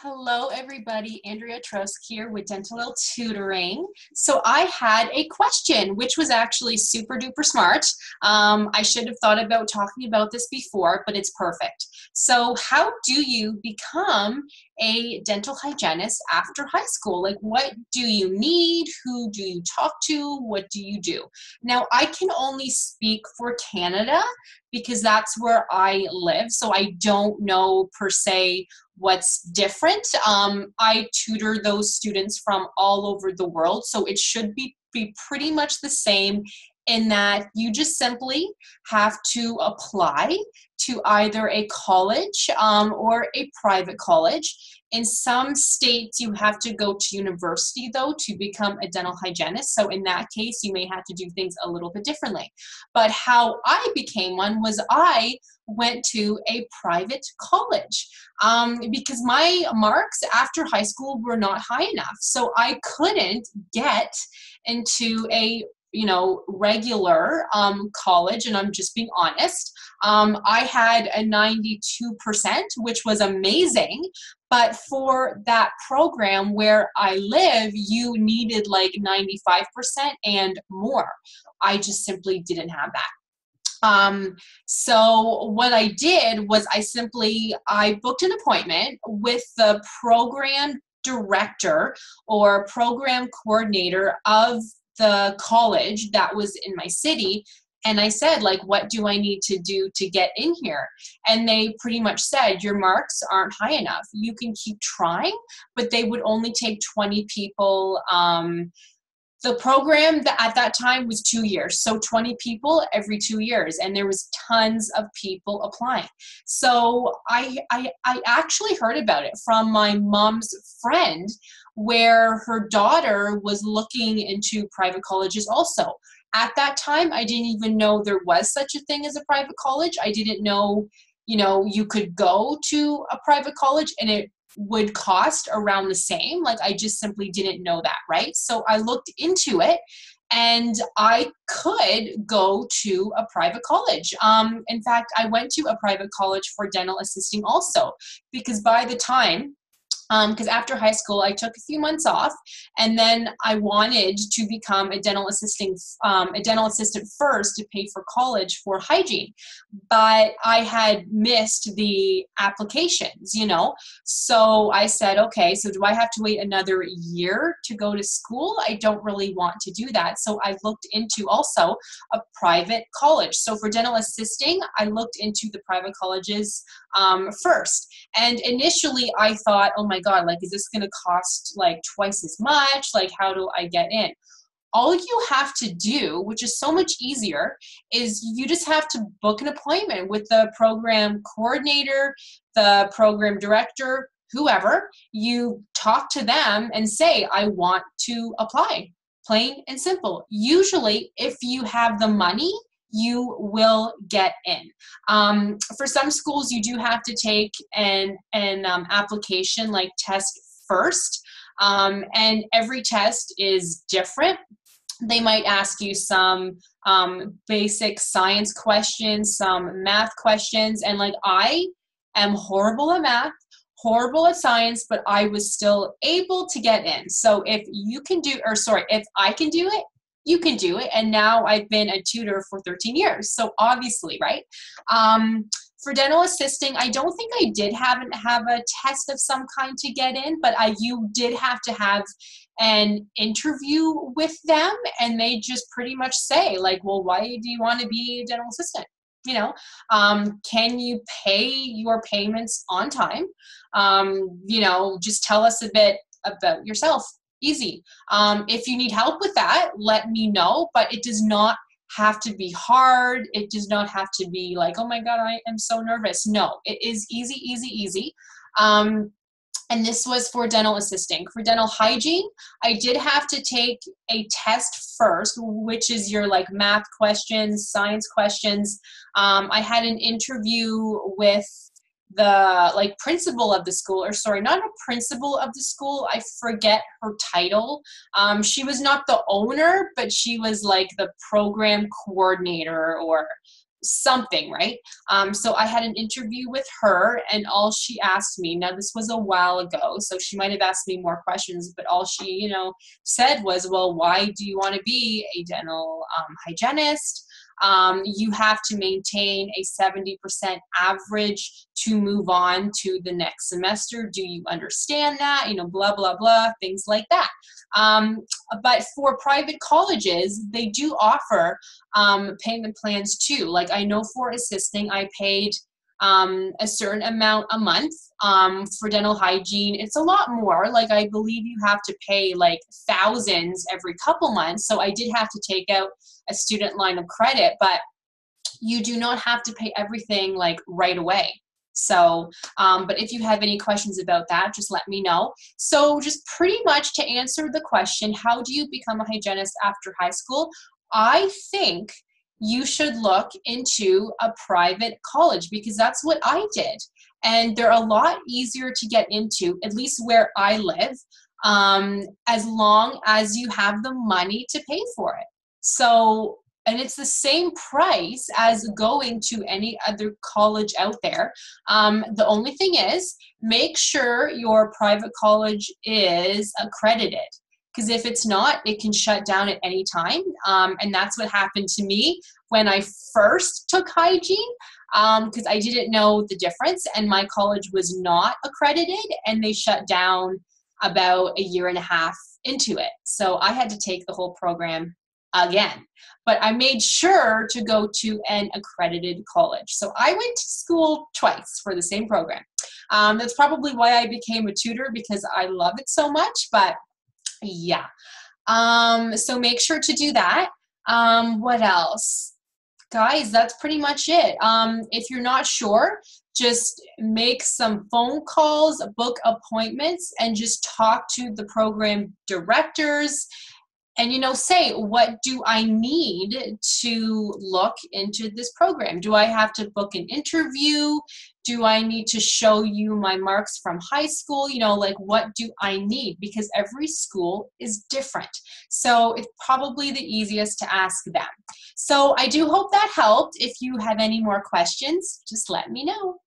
Hello, everybody. Andrea Twarowski here with Dentalelle Tutoring. So I had a question, which was actually super duper smart. I should have thought about talking about this before, but it's perfect. So how do you become a dental hygienist after high school? Like, what do you need? Who do you talk to? What do you do? Now, I can only speak for Canada because that's where I live. So I don't know per se what's different. I tutor those students from all over the world, so it should be pretty much the same in that you just simply have to apply to either a college or a private college. In some states, you have to go to university, though, to become a dental hygienist. So in that case, you may have to do things a little bit differently. But how I became one was I went to a private college because my marks after high school were not high enough. So I couldn't get into a regular college, and I'm just being honest. I had a 92%, which was amazing, but for that program where I live, you needed like 95% and more. I just simply didn't have that. So what I did was I booked an appointment with the program director or program coordinator of the college that was in my city. And I said, like, what do I need to do to get in here? And they pretty much said, your marks aren't high enough. You can keep trying, but they would only take 20 people. The program at that time was 2 years, so 20 people every 2 years, and there was tons of people applying. So I actually heard about it from my mom's friend, where her daughter was looking into private colleges also. At that time, I didn't even know there was such a thing as a private college. I didn't know, you could go to a private college and it would cost around the same. Like, I just simply didn't know that, right? So I looked into it and I could go to a private college. In fact, I went to a private college for dental assisting also, because by the time because after high school, I took a few months off, and then I wanted to become a dental assistant first to pay for college for hygiene. But I had missed the applications, So I said, okay, so do I have to wait another year to go to school? I don't really want to do that. So I looked into also a private college. So for dental assisting, I looked into the private colleges first. And initially I thought, oh my God, like, is this going to cost like twice as much? Like, how do I get in? All you have to do, which is so much easier, is you just have to book an appointment with the program coordinator, the program director, whoever. You talk to them and say, I want to apply. Plain and simple. Usually, if you have the money, you will get in. For some schools, you do have to take an application like test first, and every test is different. They might ask you some basic science questions, some math questions, and like, I am horrible at math, horrible at science, but I was still able to get in. So if I can do it, you can do it. And now I've been a tutor for 13 years. So obviously, right? For dental assisting, I don't think I did have a test of some kind to get in, but you did have to have an interview with them, and they just pretty much say, like, well, why do you want to be a dental assistant? Can you pay your payments on time? Just tell us a bit about yourself. Easy. If you need help with that, let me know, but it does not have to be hard. It does not have to be like, oh my God, I am so nervous. No, it is easy, easy, easy. And this was for dental assisting. For dental hygiene, I did have to take a test first, which is your like math questions, science questions. I had an interview with the like principal of the school, or sorry, not a principal of the school. I forget her title. She was not the owner, but she was like the program coordinator or something, right? So I had an interview with her, and all she asked me, now this was a while ago, so she might have asked me more questions, but all she, said was, well, why do you want to be a dental hygienist? You have to maintain a 70% average to move on to the next semester. Do you understand that? Blah, blah, blah, things like that. But for private colleges, they do offer payment plans too. Like I know for assisting, I paid a certain amount a month. For dental hygiene, it's a lot more. Like I believe you have to pay like thousands every couple months. So I did have to take out a student line of credit, but you do not have to pay everything like right away. So, but if you have any questions about that, just let me know. So just pretty much to answer the question, how do you become a hygienist after high school? I think you should look into a private college because that's what I did. And they're a lot easier to get into, at least where I live, as long as you have the money to pay for it. So, and it's the same price as going to any other college out there. The only thing is, make sure your private college is accredited. Because if it's not, it can shut down at any time. And that's what happened to me when I first took hygiene, because I didn't know the difference and my college was not accredited and they shut down about a year and a half into it. So I had to take the whole program again. But I made sure to go to an accredited college. So I went to school twice for the same program. That's probably why I became a tutor, because I love it so much. But yeah, so make sure to do that. What else? Guys, that's pretty much it. If you're not sure, just make some phone calls, book appointments, and just talk to the program directors and, say, what do I need to look into this program? Do I have to book an interview? Do I need to show you my marks from high school? Like, what do I need? Because every school is different. So it's probably the easiest to ask them. So I do hope that helped. If you have any more questions, just let me know.